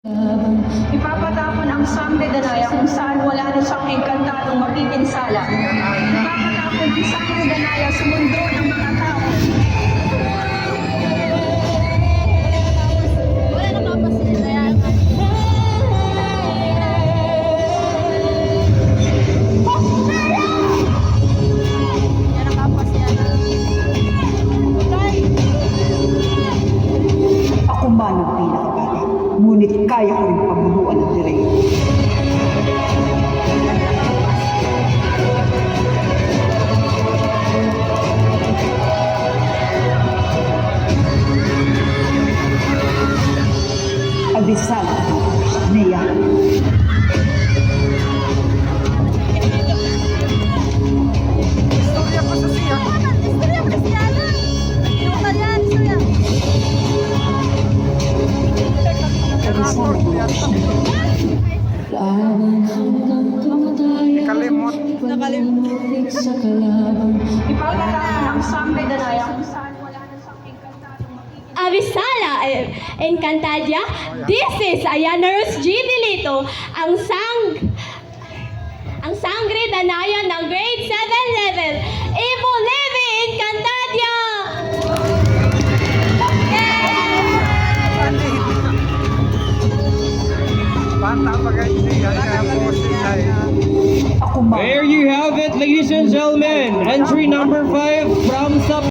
Ipapatapon ang sangre danaya kung saan wala na siyang engkantadong mapipinsala. Ipapatapon ang sangre danaya sa mundo ng mga tao. Wala na kapasin. Ayan. Yan ang kapasin. Ako man ang pinakabata, ngunit kaya ko rin pamumuan ng direito. Abisal, Nea. Istorya pa sa siya. Istorya pa sa siya. Yung Italian, istorya. Nakalimot. Ipapatapon ang sangre danaya kung saan wala na siyang engkantadong mapipinsala. Avisala, Encantadia, this is Ayanarus G. Dilito, ang sangre danaya ng grade 7 level. Evo Levi Encantadia! Bata pa kayo siya. Ako man. There you have it, ladies and gentlemen. Entry number 5 from Sub